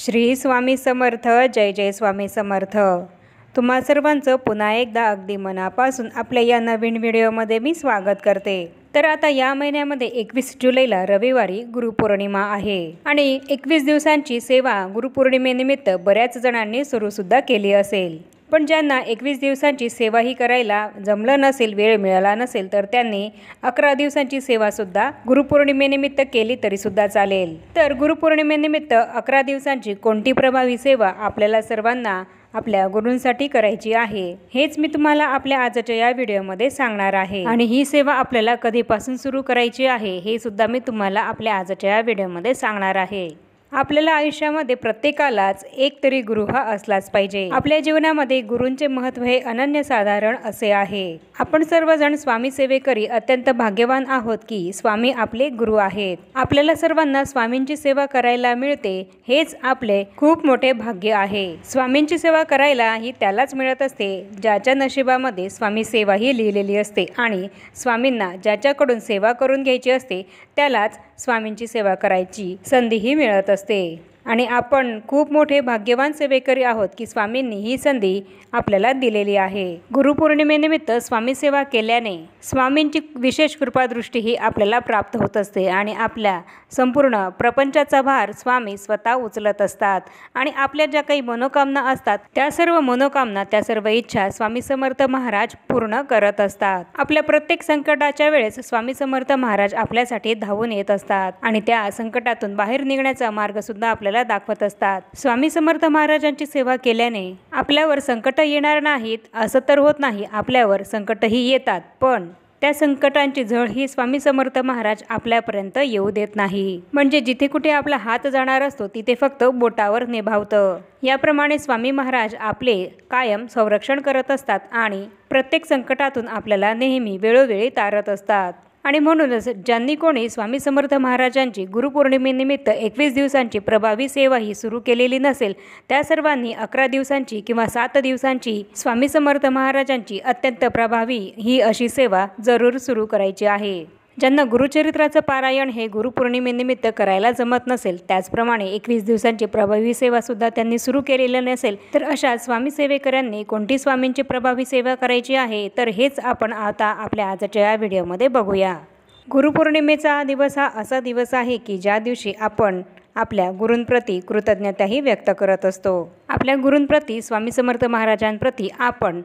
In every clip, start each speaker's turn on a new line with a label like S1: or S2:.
S1: श्री स्वामी समर्थ. जय जय स्वामी समर्थ. तुम्हा सर्वांचं पुन्हा एकदा अगदी मनापासून आपल्या या नवीन व्हिडिओमध्ये मी स्वागत करते. तर आता या महिन्यामध्ये 21 जुलैला रविवारी गुरुपौर्णिमा आहे आणि 21 दिवसांची सेवा गुरुपौर्णिमेनिमित्त बऱ्याच जणांनी सुरूसुद्धा केली असेल. पण ज्यांना 21 दिवसांची सेवाही करायला जमलं नसेल, वेळ मिळाला नसेल, तर त्यांनी 11 दिवसांची सेवासुद्धा गुरुपौर्णिमेनिमित्त केली तरीसुद्धा चालेल. तर गुरुपौर्णिमेनिमित्त 11 दिवसांची कोणती प्रभावी सेवा आपल्याला सर्वांना आपल्या गुरूंसाठी करायची आहे, हेच मी तुम्हाला आपल्या आजच्या या व्हिडिओमध्ये सांगणार आहे. आणि ही सेवा आपल्याला कधीपासून सुरू करायची आहे हे सुद्धा मी तुम्हाला आपल्या आजच्या या व्हिडिओमध्ये सांगणार आहे. आपल्याला आयुष्यामध्ये प्रत्येकालाच एक तरी गुरु हा असलाच पाहिजे. आपल्या जीवनामध्ये गुरूंचे महत्त्व हे अनन्यसाधारण असे आहे. आपण सर्वजण स्वामी सेवेकरी अत्यंत भाग्यवान आहोत की स्वामी आपले गुरु आहेत. आपल्याला सर्वांना स्वामींची सेवा करायला मिळते हेच आपले खूप मोठे भाग्य आहे. स्वामींची सेवा करायला ही त्यालाच मिळत असते ज्याच्या नशिबामध्ये स्वामी सेवा ही लिहिलेली असते आणि स्वामींना ज्याच्याकडून सेवा करून घ्यायची असते त्यालाच स्वामींची सेवा करायची संधीही मिळत असते. आणि आपण खूप मोठे भाग्यवान सेवेकरी आहोत की स्वामींनी ही संधी आपल्याला दिलेली आहे. गुरुपौर्णिमेनिमित्त स्वामी सेवा केल्याने स्वामींची विशेष कृपादृष्टी ही आपल्याला प्राप्त होत असते आणि आपल्या संपूर्ण प्रपंचाचा भार स्वामी स्वतः उचलत असतात. आणि आपल्या ज्या काही मनोकामना असतात त्या सर्व मनोकामना, त्या सर्व इच्छा स्वामी समर्थ महाराज पूर्ण करत असतात. आपल्या प्रत्येक संकटाच्या वेळेस स्वामी समर्थ महाराज आपल्यासाठी धावून येत असतात आणि त्या संकटातून बाहेर निघण्याचा मार्ग सुद्धा आपल्याला दाखवत असतात. स्वामी समर्थ महाराजांची सेवा केल्याने आपल्यावर संकट येणार नाहीत असं तर होत नाही. आपल्यावर संकटही येतात, पण त्या संकटांची झळ ही स्वामी समर्थ महाराज आपल्यापर्यंत येऊ देत नाही. म्हणजे जिथे कुठे आपला हात जाणार असतो तिथे फक्त बोटावर निभावतं. याप्रमाणे स्वामी महाराज आपले कायम संरक्षण करत असतात आणि प्रत्येक संकटातून आपल्याला नेहमी वेळोवेळी तारत असतात. आणि म्हणूनच ज्यांनी कोणी स्वामी समर्थ महाराजांची गुरुपौर्णिमेनिमित्त 21 दिवसांची प्रभावी सेवा ही सुरू केलेली नसेल त्या सर्वांनी 11 दिवसांची किंवा 7 दिवसांची स्वामी समर्थ महाराजांची अत्यंत प्रभावी ही अशी सेवा जरूर सुरू करायची आहे. ज्यांना गुरुचरित्राचं पारायण हे गुरुपौर्णिमेनिमित्त करायला जमत नसेल, त्याचप्रमाणे 21 दिवसांची प्रभावी सेवासुद्धा त्यांनी सुरू केलेली नसेल, तर अशा स्वामी सेवेकऱ्यांनी कोणती स्वामींची प्रभावी सेवा करायची आहे तर हेच आपण आता आपल्या आजच्या या व्हिडिओमध्ये बघूया. गुरुपौर्णिमेचा दिवस हा असा दिवस आहे की ज्या दिवशी आपण आपल्या गुरूंप्रती कृतज्ञताही व्यक्त करत असतो. आपल्या गुरूंप्रती, स्वामी समर्थ महाराजांप्रती आपण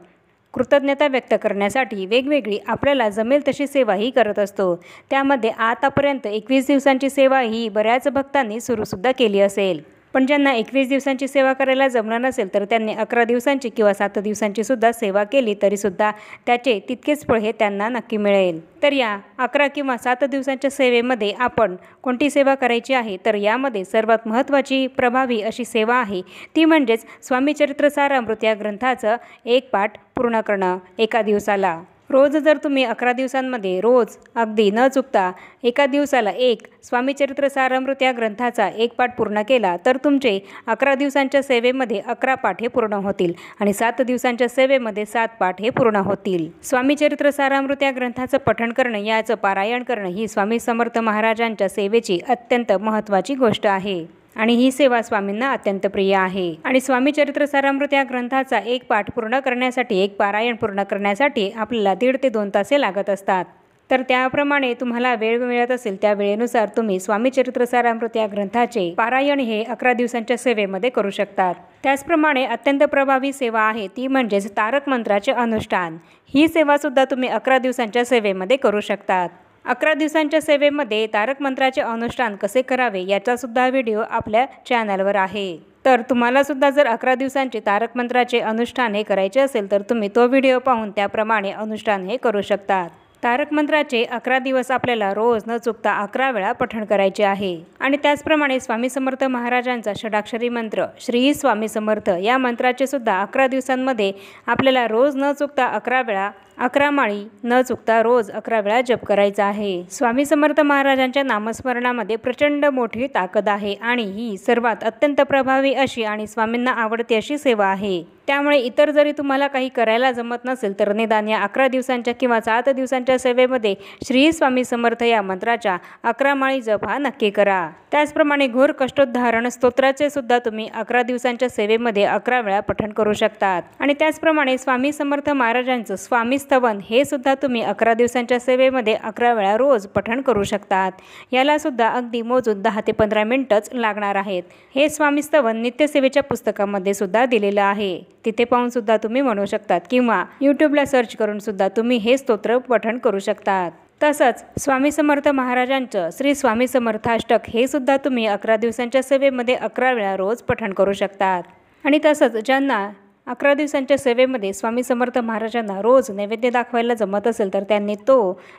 S1: कृतज्ञता व्यक्त करण्यासाठी वेगवेगळी आपल्याला जमेल तशी सेवाही करत असतो. त्यामध्ये आतापर्यंत 21 दिवसांची सेवा ही बऱ्याच भक्तांनी सुरूसुद्धा केली असेल. पण ज्यांना 21 दिवसांची सेवा करायला जमणार नसेल तर त्यांनी 11 दिवसांची किंवा 7 दिवसांची सुद्धा सेवा केली तरीसुद्धा त्याचे तितकेच फळ हे त्यांना नक्की मिळेल. तर या 11 किंवा 7 दिवसांच्या सेवेमध्ये आपण कोणती सेवा करायची आहे तर यामध्ये सर्वात महत्त्वाची प्रभावी अशी सेवा आहे ती म्हणजेच स्वामी चरित्र सारामृत या ग्रंथाचं एक पाठ पूर्ण करणं एका दिवसाला. रोज जर तुम्ही 11 दिवसांमध्ये रोज अगदी न चुकता एका दिवसाला एक स्वामी चरित्र सारामृत या ग्रंथाचा एक पाठ पूर्ण केला तर तुमचे 11 दिवसांच्या सेवेमध्ये 11 पाठ हे पूर्ण होतील आणि 7 दिवसांच्या सेवेमध्ये 7 पाठ हे पूर्ण होतील. स्वामी चरित्र सारामृत या ग्रंथाचं पठण करणं, याचं पारायण करणं ही स्वामी समर्थ महाराजांच्या सेवेची अत्यंत महत्त्वाची गोष्ट आहे आणि ही सेवा स्वामींना अत्यंत प्रिय आहे. आणि स्वामी चरित्र सारामृत या ग्रंथाचा एक पाठ पूर्ण करण्यासाठी, एक पारायण पूर्ण करण्यासाठी आपल्याला 1.5 ते 2 तास लागत असतात. तर त्याप्रमाणे तुम्हाला वेळ मिळत असेल त्या वेळेनुसार तुम्ही स्वामी चरित्र सारामृत या ग्रंथाचे पारायण हे 11 दिवसांच्या सेवेमध्ये करू शकतात. त्याचप्रमाणे अत्यंत प्रभावी सेवा आहे ती म्हणजेच तारक मंत्राचे अनुष्ठान. ही सेवासुद्धा तुम्ही 11 दिवसांच्या सेवेमध्ये करू शकतात. 11 दिवसांच्या सेवेमध्ये तारक मंत्राचे अनुष्ठान कसे करावे याचा सुद्धा व्हिडिओ आपल्या चॅनलवर आहे. तर तुम्हाला सुद्धा जर 11 दिवसांचे तारक मंत्राचे अनुष्ठान हे करायचे असेल तर तुम्ही तो व्हिडिओ पाहून त्याप्रमाणे अनुष्ठान हे करू शकतात. तारक मंत्राचे 11 दिवस आपल्याला रोज न चुकता 11 वेळा पठण करायचे आहे. आणि त्याचप्रमाणे स्वामी समर्थ महाराजांचा षडाक्षरी मंत्र श्री स्वामी समर्थ या मंत्राचे सुद्धा 11 दिवसांमध्ये आपल्याला रोज न चुकता 11 वेळा 11 माळी न चुकता रोज 11 वेळा जप करायचा आहे। स्वामी समर्थ महाराजांच्या नामस्मरणामध्ये प्रचंड मोठी ताकद आहे आणि ही सर्वात अत्यंत प्रभावी अशी आणि स्वामींना आवडती अशी सेवा आहे। त्यामुळे इतर जरी तुम्हाला काही करायला जमत नसेल तर निदान या 11 दिवसांच्या किंवा 7 दिवसांच्या सेवेमध्ये श्री स्वामी समर्थ या मंत्राच्या 11 माळी जप हा नक्की करा। त्याचप्रमाणे घोर कष्टोद्धारण स्तोत्राचे सुद्धा तुम्ही 11 दिवसांच्या सेवेमध्ये 11 वेळा पठण करू शकतात। आणि त्याचप्रमाणे स्वामी समर्थ महाराजांचं स्वामी स्तवन हे सुद्धा तुम्ही 11 दिवसांच्या सेवेमध्ये 11 वेळा रोज पठण करू शकतात। याला सुद्धा अगदी मोजून 10 ते 15 मिनिटच लागणार आहेत। हे स्वामी स्तवन नित्यसेवेच्या पुस्तकामध्ये सुद्धा दिलेलं आहे, तिथे पाहून सुद्धा तुम्ही म्हणू शकतात किंवा यूट्यूबला सर्च करून सुद्धा तुम्ही हे स्तोत्र पठण करू शकतात। तसंच स्वामी समर्थ महाराजांचं श्री स्वामी समर्थाष्टक हे सुद्धा तुम्ही 11 दिवसांच्या सेवेमध्ये 11 वेळा रोज पठण करू शकतात। आणि तसंच ज्यांना 11 दिवसांच्या सेवेमध्ये स्वामी समर्थ महाराजांना रोज नैवेद्य दाखवायला जमत असेल तर त्यांनी तो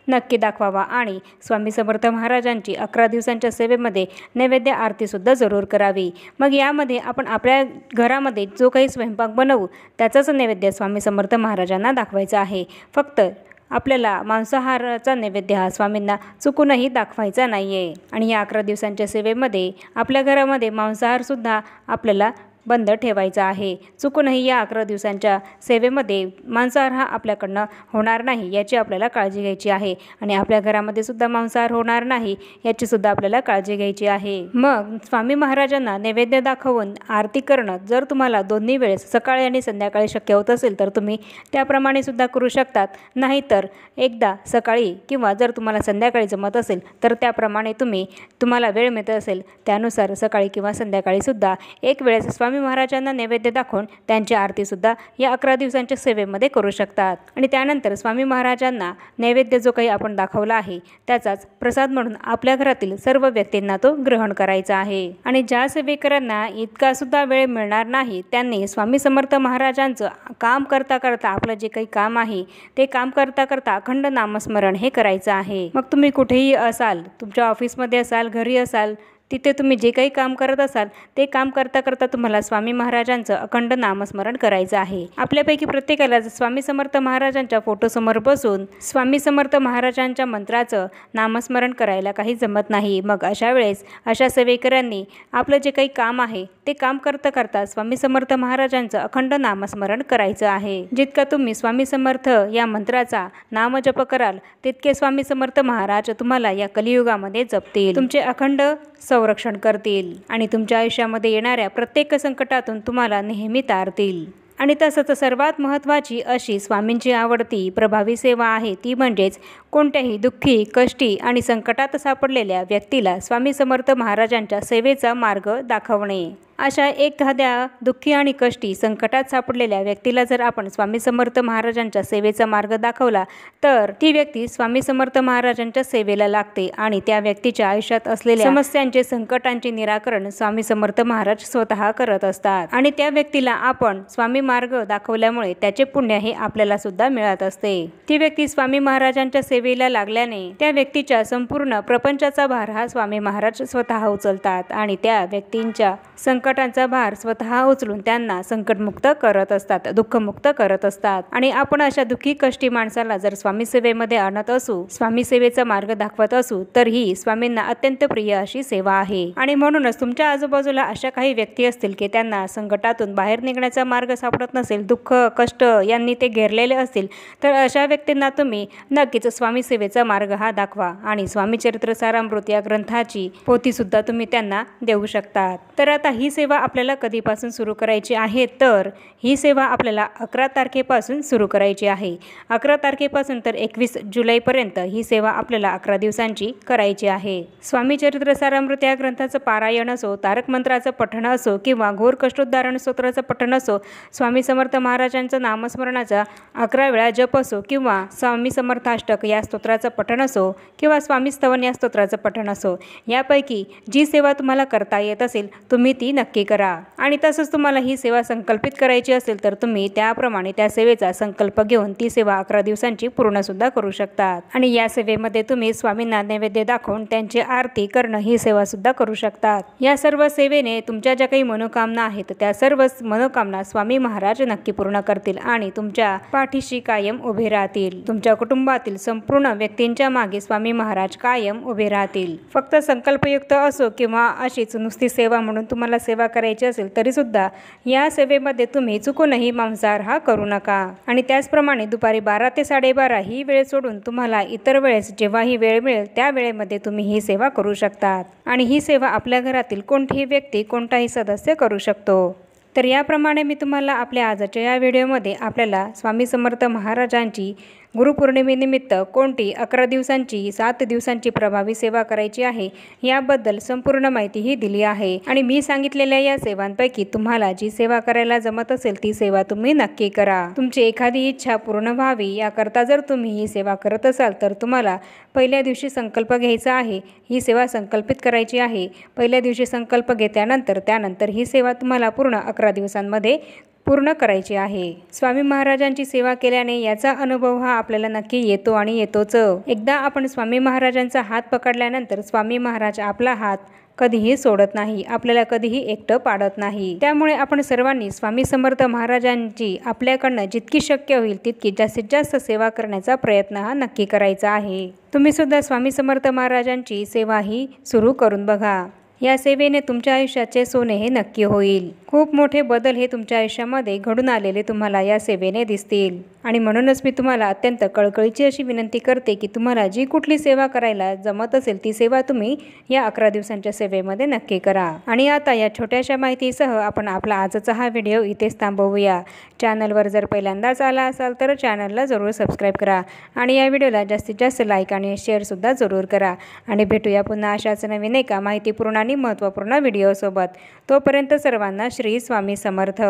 S1: नक्की दाखवावा आणि स्वामी समर्थ महाराजांची 11 दिवसांच्या सेवेमध्ये नैवेद्य आरतीसुद्धा जरूर करावी। मग यामध्ये आपण आपल्या घरामध्ये जो काही स्वयंपाक बनवू त्याचाच नैवेद्य स्वामी समर्थ महाराजांना दाखवायचा आहे। फक्त आपल्याला मांसाहाराचा नैवेद्य हा स्वामींना चुकूनही दाखवायचा नाही आहे। आणि या 11 दिवसांच्या सेवेमध्ये आपल्या घरामध्ये मांसाहारसुद्धा आपल्याला बंद ठेवायचा आहे। चुकूनही या 11 दिवसांच्या सेवेमध्ये मांसाहार हा आपल्याकडनं होणार नाही याची आपल्याला काळजी घ्यायची आहे आणि आपल्या घरामध्ये सुद्धा मांसाहार होणार नाही याची सुद्धा आपल्याला काळजी घ्यायची आहे। मग स्वामी महाराजांना नैवेद्य दाखवून आरती करणं जर तुम्हाला दोन्ही वेळेस सकाळी आणि संध्याकाळी शक्य होत असेल तर तुम्ही त्याप्रमाणे सुद्धा करू शकतात, नाहीतर एकदा सकाळी किंवा जर तुम्हाला संध्याकाळी जमत असेल तर त्याप्रमाणे तुम्हाला वेळ मिळत असेल त्यानुसार सकाळी किंवा संध्याकाळी सुद्धा एक वेळेस स्वामी महाराजांना नैवेद्य दाखवून त्यांची आरती सुद्धा या 11 दिवसांच्या सेवेमध्ये करू शकतात। आणि त्यानंतर स्वामी महाराजांना नैवेद्य जो काही आपण दाखवला आहे त्याचाच प्रसाद म्हणून आपल्या घरातील सर्व व्यक्तींना तो ग्रहण करायचा आहे। आणि ज्या सेवेकरांना इतका सुद्धा वेळ मिळणार नाही त्यांनी स्वामी समर्थ महाराजांचं काम करता करता आपलं जे काही काम आहे ते काम करता करता अखंड नामस्मरण हे करायचं आहे। मग तुम्ही कुठेही असाल, तुमच्या ऑफिसमध्ये असाल, घरी असाल, तिथे तुम्ही जे काही काम करत असाल ते काम करता करता तुम्हाला स्वामी महाराजांचं अखंड नामस्मरण करायचं आहे। आपल्यापैकी प्रत्येकाला स्वामी समर्थ महाराजांच्या फोटोसमोर बसून स्वामी समर्थ महाराजांच्या मंत्राचं नामस्मरण करायला काही जमत नाही। मग अशा वेळेस अशा सेवेकरांनी आपलं जे काही काम आहे ते काम करता करता स्वामी समर्थ महाराजांचं अखंड नामस्मरण करायचं आहे। जितका तुम्ही स्वामी समर्थ या मंत्राचा नामजप कराल तितके स्वामी समर्थ महाराज तुम्हाला या कलियुगामध्ये जपतील, तुमचे अखंड संरक्षण करतील आणि तुमच्या आयुष्यामध्ये येणाऱ्या प्रत्येक संकटातून तुम्हाला नेहमी तारतील। आणि तसंच सर्वात महत्त्वाची अशी स्वामींची आवडती प्रभावी सेवा आहे ती म्हणजेच कोणत्याही दुःखी, कष्टी आणि संकटात सापडलेल्या व्यक्तीला स्वामी समर्थ महाराजांच्या सेवेचा मार्ग दाखवणे। अशा एखाद्या दुःखी आणि कष्टी संकटात सापडलेल्या व्यक्तीला जर आपण स्वामी समर्थ महाराजांच्या सेवेचा मार्ग दाखवला तर ती व्यक्ती स्वामी समर्थ महाराजांच्या सेवेला लागते आणि त्या व्यक्तीच्या आयुष्यात असलेल्या समस्यांचे, संकटांचे निराकरण स्वामी समर्थ महाराज स्वतः करत असतात। आणि त्या व्यक्तीला आपण स्वामी मार्ग दाखवल्यामुळे त्याचे पुण्य हे आपल्याला सुद्धा मिळत असते। ती व्यक्ती स्वामी महाराजांच्या सेवेला लागल्याने त्या व्यक्तीच्या संपूर्ण प्रपंचाचा भार हा स्वामी महाराज स्वतः उचलतात आणि त्या व्यक्तींच्या संकटांचा भार स्वतः उचलून त्यांना संकटमुक्त करत असतात, दुःखमुक्त करत असतात। आणि आपण अशा दुःखी कष्टी माणसाला जर स्वामी सेवेमध्ये आणत असू, स्वामी सेवेचा मार्ग दाखवत असू तर ही स्वामींना अत्यंत प्रिय अशी सेवा आहे। आणि म्हणूनच तुमच्या आजूबाजूला अशा काही व्यक्ती असतील की त्यांना संकटातून बाहेर निघण्याचा मार्ग सापडत नसेल, दुःख कष्ट यांनी ते घेरलेले असतील, तर अशा व्यक्तींना तुम्ही नक्कीच स्वामी सेवेचा मार्ग हा दाखवा आणि स्वामी चरित्र सारामृत या ग्रंथाची पोथी सुद्धा तुम्ही त्यांना देऊ शकतात। तर आता ही सेवा आपल्याला कधीपासून सुरू करायची आहे तर ही सेवा आपल्याला 11 तारखेपासून सुरू करायची आहे। 11 तारखेपासून तर 21 जुलैपर्यंत ही सेवा आपल्याला 11 दिवसांची करायची आहे। स्वामी चरित्र सारामृत या ग्रंथाचं पारायण असो, तारक मंत्राचं पठण असो किंवा घोर कष्टोद्धारण स्तोत्राचं पठण असो, स्वामी समर्थ महाराजांचं नामस्मरणाचा 11 वेळा जप असो किंवा स्वामी समर्थाष्टक या स्तोत्राचं पठण असो किंवा स्वामी स्तवन या स्तोत्राचं पठण असो, यापैकी जी सेवा तुम्हाला करता येत असेल तुम्ही ती नक्की करा। आणि तसंच तुम्हाला ही सेवा संकल्पित करायची असेल तर तुम्ही त्याप्रमाणे त्या सेवेचा संकल्प घेऊन ती सेवा 11 दिवसांची पूर्ण सुद्धा करू शकतात। आणि या सेवेमध्ये तुम्ही स्वामींना नैवेद्य दाखवून त्यांची आरती करणं ही सेवा सुद्धा करू शकतात। या सर्व सेवेने तुमच्या ज्या काही मनोकामना आहेत त्या सर्व मनोकामना स्वामी महाराज नक्की पूर्ण करतील आणि तुमच्या पाठीशी कायम उभे राहतील। तुमच्या कुटुंबातील संपूर्ण व्यक्तींच्या मागे स्वामी महाराज कायम उभे राहतील। फक्त संकल्पयुक्त असो किंवा अशीच नुसती सेवा म्हणून तुम्हाला सेवा करायची असेल तरी सुद्धा या सेवेमध्ये तुम्ही चुकूनही मांसाहार हा करू नका। आणि त्याचप्रमाणे दुपारी 12 ते 12:30 ही वेळ सोडून तुम्हाला इतर वेळेस जेव्हाही वेळ मिळेल त्या वेळेमध्ये तुम्ही ही सेवा करू शकतात। आणि ही सेवा आपल्या घरातील कोणतीही व्यक्ती कोणताही सदस्य करू शकतो। तर याप्रमाणे मी तुम्हाला आपल्या आजच्या या व्हिडिओमध्ये आपल्याला स्वामी समर्थ महाराजांची गुरुपौर्णिमेनिमित्त कोणती 11 दिवसांची 7 दिवसांची प्रभावी सेवा करायची आहे याबद्दल संपूर्ण माहिती ही दिली आहे। आणि मी सांगितलेल्या या सेवांपैकी तुम्हाला जी सेवा करायला जमत असेल ती सेवा तुम्ही नक्की करा। तुमची एखादी इच्छा पूर्ण व्हावी याकरता जर तुम्ही ही सेवा करत असाल तर तुम्हाला पहिल्या दिवशी संकल्प घ्यायचा आहे, ही सेवा संकल्पित करायची आहे। पहिल्या दिवशी संकल्प घेतल्यानंतर त्यानंतर ही सेवा तुम्हाला पूर्ण 11 दिवसांमध्ये पूर्ण करायची आहे। स्वामी महाराजांची सेवा केल्याने याचा अनुभव हा आपल्याला नक्की येतो आणि येतोच। एकदा आपण स्वामी महाराजांचा हात पकडल्यानंतर स्वामी महाराज आपला हात कधीही सोडत नाही, आपल्याला कधीही एकटं पाडत नाही। त्यामुळे आपण सर्वांनी स्वामी समर्थ महाराजांची आपल्याकडनं जितकी शक्य होईल तितकी जास्तीत जास्त सेवा करण्याचा प्रयत्न हा नक्की करायचा आहे। तुम्ही सुद्धा स्वामी समर्थ महाराजांची सेवा ही सुरू करून बघा। या सेवेने तुमच्या आयुष्याचे सोने हे नक्की होईल। खूप मोठे बदल हे तुमच्या आयुष्यामध्ये घडून आलेले तुम्हाला या सेवेने दिसतील। आणि म्हणूनच मी तुम्हाला अत्यंत कळकळीची अशी विनंती करते की तुम्हाला जी कुठली सेवा करायला जमत असेल ती सेवा तुम्ही या 11 दिवसांच्या सेवेमध्ये नक्की करा। आणि आता या छोट्याशा माहितीसह आपण आपला आजचा हा व्हिडिओ इथेच थांबवूया। चॅनलवर जर पहिल्यांदाच आला असाल तर चॅनलला जरूर सबस्क्राईब करा आणि या व्हिडिओला जास्तीत जास्त लाईक आणि शेअरसुद्धा जरूर करा। आणि भेटूया पुन्हा अशाच नवीन एका माहितीपूर्ण आणि महत्त्वपूर्ण व्हिडिओसोबत। तोपर्यंत सर्वांना श्री स्वामी समर्थ।